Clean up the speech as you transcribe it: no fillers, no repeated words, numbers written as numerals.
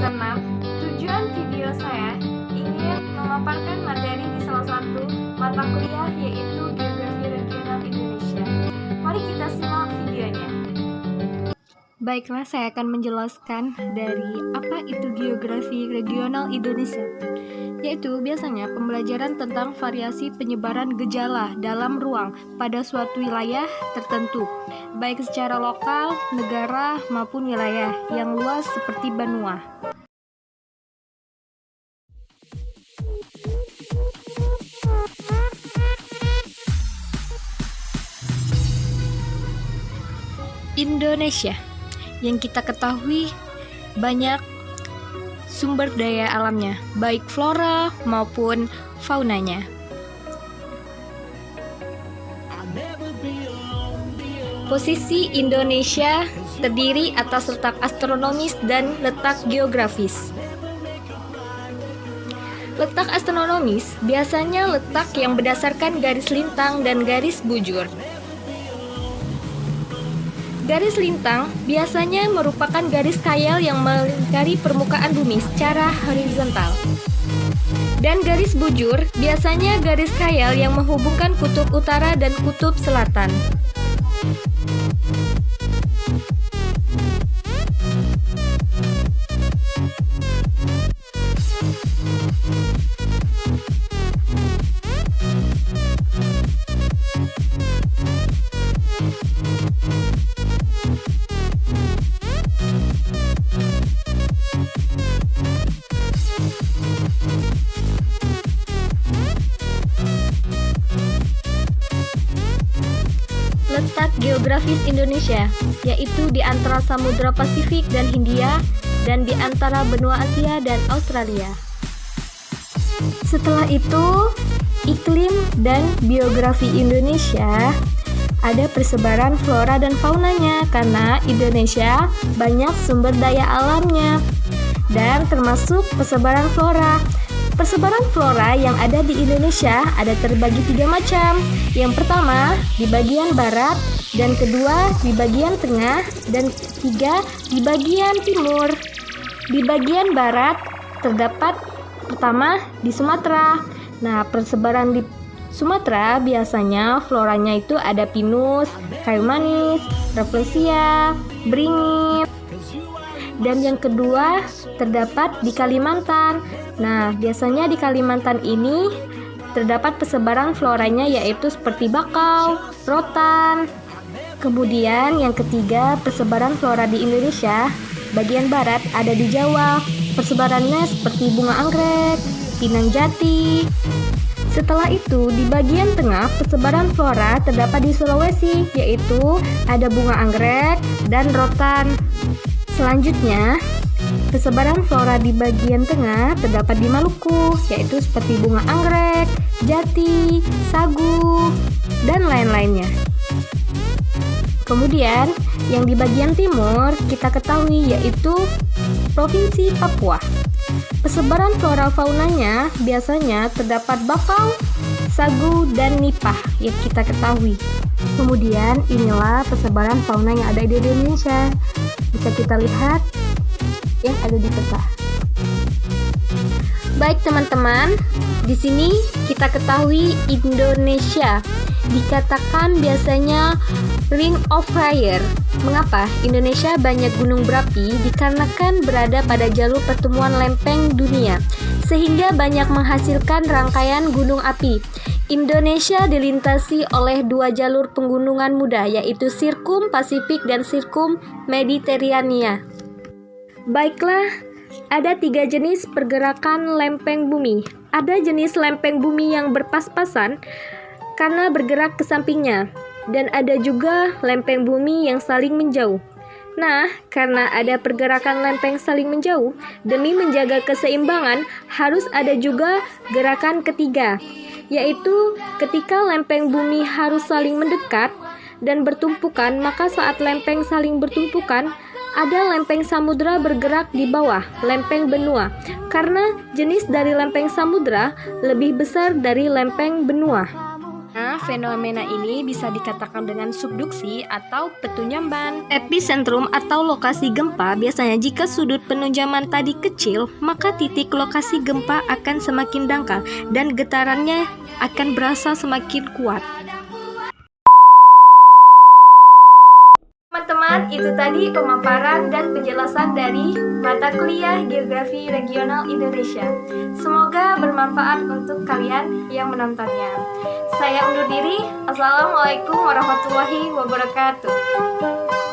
keenam, tujuan video saya ingin memaparkan materi di salah satu mata kuliah yaitu Geografi Regional Indonesia. Mari kita simak videonya. Baiklah, saya akan menjelaskan dari apa itu Geografi Regional Indonesia, yaitu biasanya pembelajaran tentang variasi penyebaran gejala dalam ruang pada suatu wilayah tertentu, baik secara lokal, negara, maupun wilayah yang luas seperti benua. Indonesia, yang kita ketahui banyak sumber daya alamnya, baik flora maupun faunanya. Posisi Indonesia terdiri atas letak astronomis dan letak geografis. Letak astronomis biasanya letak yang berdasarkan garis lintang dan garis bujur. Garis lintang biasanya merupakan garis khayal yang melingkari permukaan bumi secara horizontal. Dan garis bujur biasanya garis khayal yang menghubungkan kutub utara dan kutub selatan. Letak geografis Indonesia, yaitu di antara Samudra Pasifik dan Hindia, dan di antara benua Asia dan Australia. Setelah itu, iklim dan biografi Indonesia, ada persebaran flora dan faunanya, karena Indonesia banyak sumber daya alamnya, dan termasuk persebaran flora. Persebaran flora yang ada di Indonesia ada terbagi 3 macam. Yang pertama di bagian barat, dan kedua di bagian tengah, dan ketiga di bagian timur. Di bagian barat terdapat pertama di Sumatera. Nah, persebaran di Sumatera biasanya floranya itu ada pinus, kayu manis, rafflesia, beringin. Dan yang kedua terdapat di Kalimantan. Nah, biasanya di Kalimantan ini terdapat persebaran floranya yaitu seperti bakau, rotan. Kemudian yang ketiga, persebaran flora di Indonesia bagian barat ada di Jawa. Persebarannya seperti bunga anggrek, pinang jati. Setelah itu, di bagian tengah persebaran flora terdapat di Sulawesi, yaitu ada bunga anggrek dan rotan. Selanjutnya, persebaran flora di bagian tengah terdapat di Maluku, yaitu seperti bunga anggrek, jati, sagu, dan lain-lainnya. Kemudian, yang di bagian timur kita ketahui yaitu Provinsi Papua. Persebaran flora faunanya biasanya terdapat bakau, sagu, dan nipah yang kita ketahui. Kemudian, inilah persebaran fauna yang ada di Indonesia. Bisa kita lihat yang ada di peta. Baik teman-teman, di sini kita ketahui Indonesia dikatakan biasanya Ring of Fire. Mengapa? Indonesia banyak gunung berapi dikarenakan berada pada jalur pertemuan lempeng dunia, sehingga banyak menghasilkan rangkaian gunung api. Indonesia dilintasi oleh 2 jalur penggunungan muda, yaitu Sirkum Pasifik dan Sirkum Mediterania. Baiklah, ada 3 jenis pergerakan lempeng bumi. Ada jenis lempeng bumi yang berpas-pasan karena bergerak ke sampingnya, dan ada juga lempeng bumi yang saling menjauh. Nah, karena ada pergerakan lempeng saling menjauh, demi menjaga keseimbangan harus ada juga gerakan ketiga, yaitu ketika lempeng bumi harus saling mendekat dan bertumpukan, maka saat lempeng saling bertumpukan, ada lempeng samudra bergerak di bawah lempeng benua, karena jenis dari lempeng samudra lebih besar dari lempeng benua. Nah, fenomena ini bisa dikatakan dengan subduksi atau penunjaman. Epicentrum atau lokasi gempa biasanya jika sudut penunjaman tadi kecil, maka titik lokasi gempa akan semakin dangkal dan getarannya akan berasa semakin kuat. Teman-teman, itu tadi pemaparan dan penjelasan dari mata kuliah Geografi Regional Indonesia. Semoga bermanfaat untuk kalian yang menontonnya. Saya undur diri. Assalamualaikum warahmatullahi wabarakatuh.